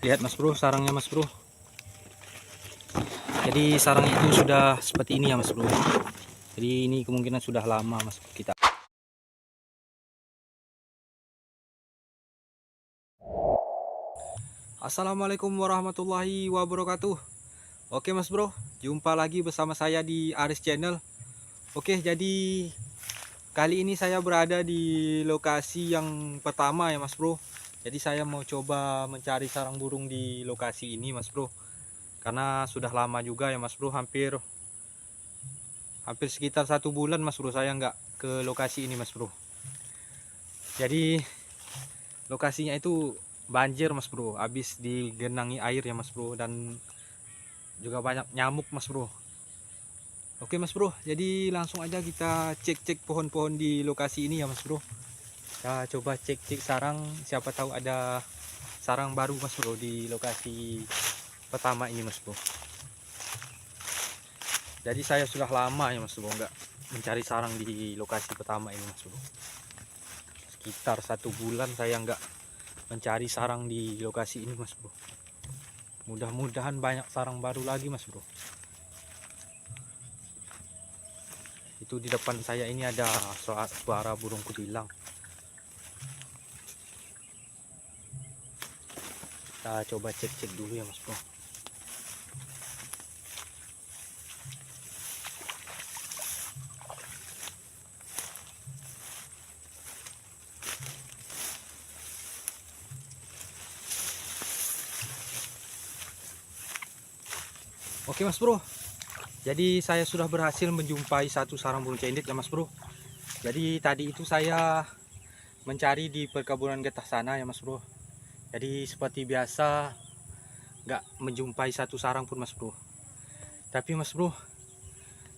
Lihat Mas Bro, sarangnya Mas Bro. Jadi sarang itu sudah seperti ini ya Mas Bro. Jadi ini kemungkinan sudah lama Mas kita. Assalamualaikum warahmatullahi wabarakatuh. Oke Mas Bro, jumpa lagi bersama saya di Aris Channel. Oke, jadi kali ini saya berada di lokasi yang pertama ya Mas Bro. Jadi saya mau coba mencari sarang burung di lokasi ini Mas Bro. Karena sudah lama juga ya Mas Bro, hampir sekitar 1 bulan Mas Bro saya nggak ke lokasi ini Mas Bro. Jadi lokasinya itu banjir Mas Bro, habis digenangi air ya Mas Bro, dan juga banyak nyamuk Mas Bro. Oke Mas Bro, jadi langsung aja kita cek-cek pohon-pohon di lokasi ini ya Mas Bro. Kita coba cek-cek sarang, siapa tahu ada sarang baru Mas Bro di lokasi pertama ini Mas Bro. Jadi saya sudah lama ya Mas Bro nggak mencari sarang di lokasi pertama ini Mas Bro. Sekitar 1 bulan saya nggak mencari sarang di lokasi ini Mas Bro. Mudah-mudahan banyak sarang baru lagi Mas Bro. Itu di depan saya ini ada suara burung kutilang. Kita coba cek-cek dulu ya Mas Bro. Oke Mas Bro, jadi saya sudah berhasil menjumpai satu sarang burung cendit ya Mas Bro. Jadi tadi itu saya mencari di perkebunan getah sana ya Mas Bro. Jadi seperti biasa nggak menjumpai satu sarang pun Mas Bro. Tapi Mas Bro,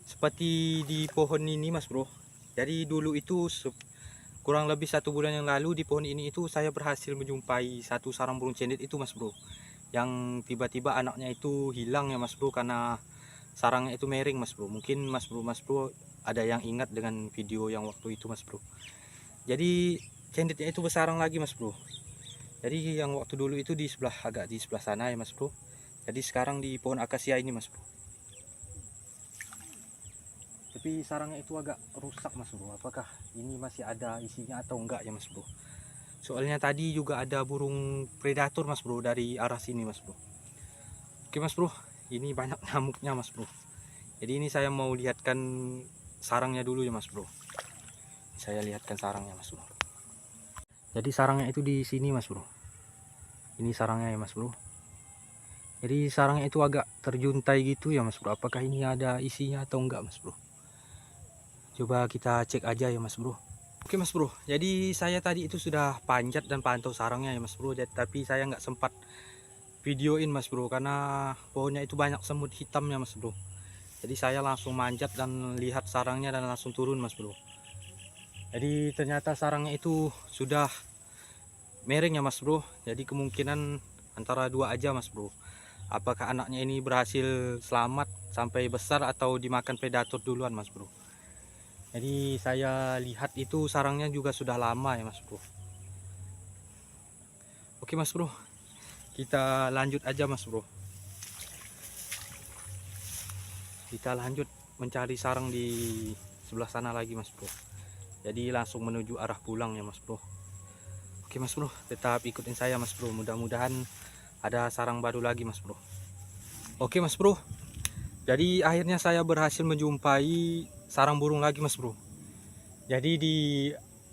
seperti di pohon ini Mas Bro. Jadi dulu itu kurang lebih 1 bulan yang lalu di pohon ini itu saya berhasil menjumpai satu sarang burung cendit itu Mas Bro. Yang tiba-tiba anaknya itu hilang ya Mas Bro, karena sarangnya itu miring Mas Bro. Mungkin Mas Bro ada yang ingat dengan video yang waktu itu Mas Bro. Jadi cenditnya itu bersarang lagi Mas Bro. Jadi yang waktu dulu itu agak di sebelah sana ya Mas Bro. Jadi sekarang di pohon akasia ini Mas Bro. Tapi sarangnya itu agak rusak Mas Bro. Apakah ini masih ada isinya atau enggak ya Mas Bro? Soalnya tadi juga ada burung predator Mas Bro dari arah sini Mas Bro. Oke Mas Bro, ini banyak nyamuknya Mas Bro. Jadi ini saya mau lihatkan sarangnya dulu ya Mas Bro. Saya lihatkan sarangnya Mas Bro. Jadi sarangnya itu di sini Mas Bro. Ini sarangnya ya Mas Bro. Jadi sarangnya itu agak terjuntai gitu ya Mas Bro. Apakah ini ada isinya atau enggak Mas Bro? Coba kita cek aja ya Mas Bro. Oke Mas Bro, jadi saya tadi itu sudah panjat dan pantau sarangnya ya Mas Bro. Tapi saya nggak sempat videoin Mas Bro karena pohonnya itu banyak semut hitamnya Mas Bro. Jadi saya langsung manjat dan lihat sarangnya dan langsung turun Mas Bro. Jadi ternyata sarangnya itu sudah miring ya Mas Bro. Jadi kemungkinan antara dua aja Mas Bro. Apakah anaknya ini berhasil selamat sampai besar atau dimakan predator duluan Mas Bro. Jadi saya lihat itu sarangnya juga sudah lama ya Mas Bro. Oke Mas Bro, kita lanjut aja Mas Bro. Kita lanjut mencari sarang di sebelah sana lagi Mas Bro. Jadi langsung menuju arah pulang ya Mas Bro. Oke Mas Bro, tetap ikutin saya Mas Bro. Mudah-mudahan ada sarang baru lagi Mas Bro. Oke Mas Bro, jadi akhirnya saya berhasil menjumpai sarang burung lagi Mas Bro. Jadi di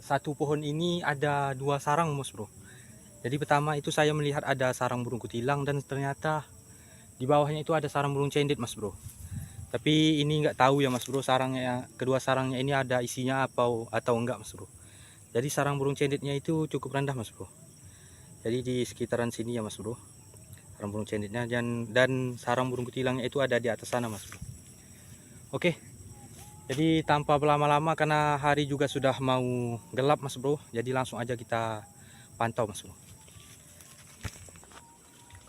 satu pohon ini ada 2 sarang Mas Bro. Jadi pertama itu saya melihat ada sarang burung kutilang dan ternyata di bawahnya itu ada sarang burung cendit Mas Bro. Tapi ini nggak tahu ya Mas Bro, kedua sarangnya ini ada isinya atau enggak Mas Bro. Jadi sarang burung cenditnya itu cukup rendah Mas Bro. Jadi di sekitaran sini ya Mas Bro, sarang burung cenditnya, dan sarang burung kutilangnya itu ada di atas sana Mas Bro. Oke, jadi tanpa berlama-lama karena hari juga sudah mau gelap Mas Bro, jadi langsung aja kita pantau Mas Bro.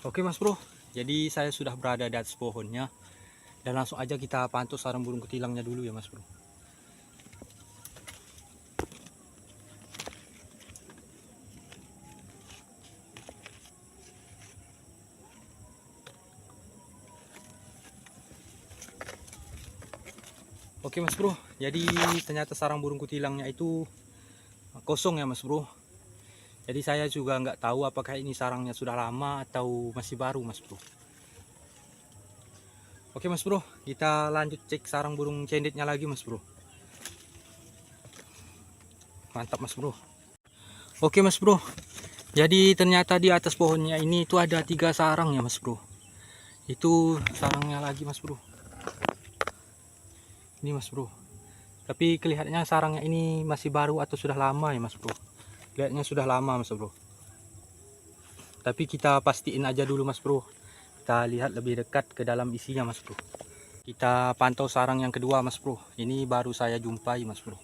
Oke Mas Bro, jadi saya sudah berada di atas pohonnya dan langsung aja kita pantau sarang burung kutilangnya dulu ya Mas Bro. Oke mas bro, jadi ternyata sarang burung kutilangnya itu kosong ya mas bro. Jadi saya juga nggak tahu apakah ini sarangnya sudah lama atau masih baru mas bro. Oke mas bro, kita lanjut cek sarang burung cendetnya lagi mas bro. Mantap mas bro. Oke mas bro, jadi ternyata di atas pohonnya ini itu ada 3 sarang ya mas bro. Itu sarangnya lagi mas bro. Ini mas bro. Tapi kelihatannya sarangnya ini masih baru atau sudah lama ya mas bro. Kelihatannya sudah lama mas bro. Tapi kita pastiin aja dulu mas bro. Kita lihat lebih dekat ke dalam isinya mas bro. Kita pantau sarang yang kedua mas bro. Ini baru saya jumpai mas bro.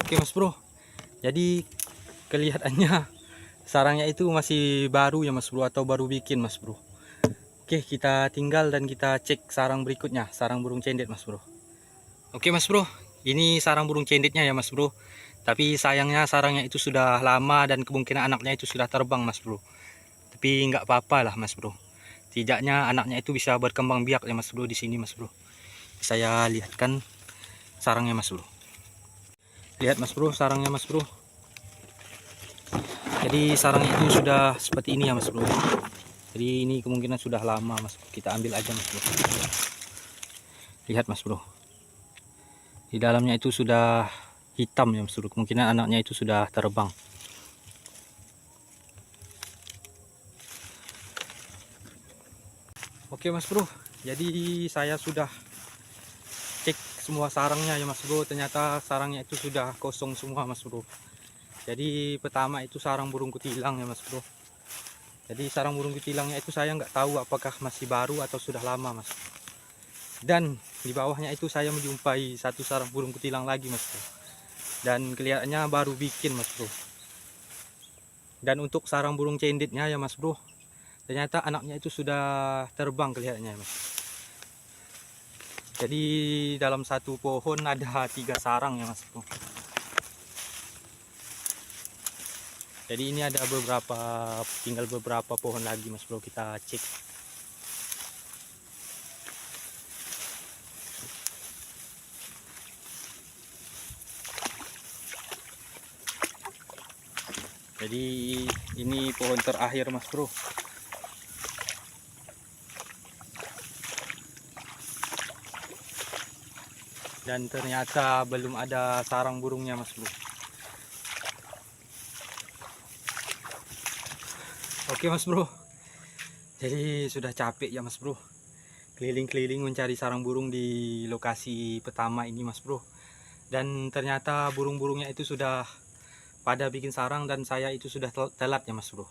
Oke mas bro, jadi kelihatannya sarangnya itu masih baru ya mas bro, atau baru bikin mas bro. Oke, kita tinggal dan kita cek sarang berikutnya, sarang burung cendet mas bro. Oke mas bro, ini sarang burung cendetnya ya mas bro. Tapi sayangnya sarangnya itu sudah lama dan kemungkinan anaknya itu sudah terbang mas bro. Tapi nggak apa-apa lah mas bro. Tidaknya anaknya itu bisa berkembang biak ya mas bro di sini mas bro. Saya lihatkan sarangnya mas bro. Lihat mas bro, sarangnya mas bro. Jadi sarangnya itu sudah seperti ini ya mas bro. Jadi ini kemungkinan sudah lama mas bro. Kita ambil aja mas bro. Lihat mas bro. Di dalamnya itu sudah hitam ya mas bro. Kemungkinan anaknya itu sudah terbang. Oke mas bro. Jadi saya sudah cek semua sarangnya ya mas bro. Ternyata sarangnya itu sudah kosong semua mas bro. Jadi pertama itu sarang burung kutilang ya mas bro. Jadi sarang burung kutilangnya itu saya nggak tahu apakah masih baru atau sudah lama mas. Dan di bawahnya itu saya menjumpai satu sarang burung kutilang lagi mas bro. Dan kelihatannya baru bikin mas bro. Dan untuk sarang burung cendetnya ya mas bro, ternyata anaknya itu sudah terbang kelihatannya mas. Jadi dalam satu pohon ada 3 sarang ya mas bro. Jadi ini ada tinggal beberapa pohon lagi mas bro, kita cek. Jadi ini pohon terakhir mas bro. Dan ternyata belum ada sarang burungnya mas bro. Oke mas bro, jadi sudah capek ya mas bro, keliling-keliling mencari sarang burung di lokasi pertama ini mas bro. Dan ternyata burung-burungnya itu sudah pada bikin sarang dan saya itu sudah telat ya mas bro.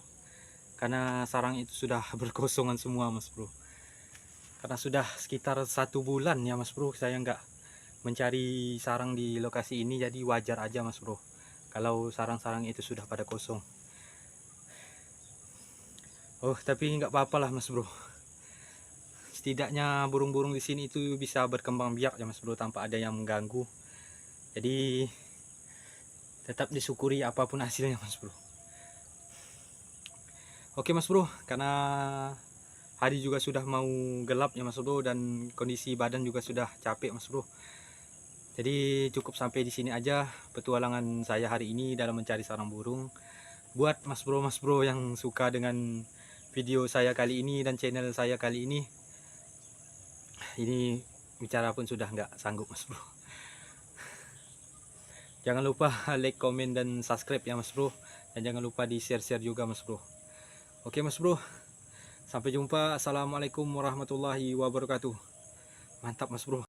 Karena sarang itu sudah berkosongan semua mas bro. Karena sudah sekitar 1 bulan ya mas bro saya nggak mencari sarang di lokasi ini, jadi wajar aja mas bro kalau sarang-sarang itu sudah pada kosong. Oh tapi nggak apa-apa lah mas bro, setidaknya burung-burung di sini itu bisa berkembang biak ya mas bro tanpa ada yang mengganggu. Jadi tetap disyukuri apapun hasilnya mas bro. Oke mas bro, karena hari juga sudah mau gelap ya mas bro dan kondisi badan juga sudah capek mas bro. Jadi cukup sampai di sini aja petualangan saya hari ini dalam mencari sarang burung. Buat mas bro yang suka dengan video saya kali ini dan channel saya kali ini bicara pun sudah nggak sanggup mas bro. Jangan lupa like, komen, dan subscribe ya mas bro. Dan jangan lupa di share-share juga mas bro. Oke mas bro, sampai jumpa. Assalamualaikum warahmatullahi wabarakatuh. Mantap mas bro.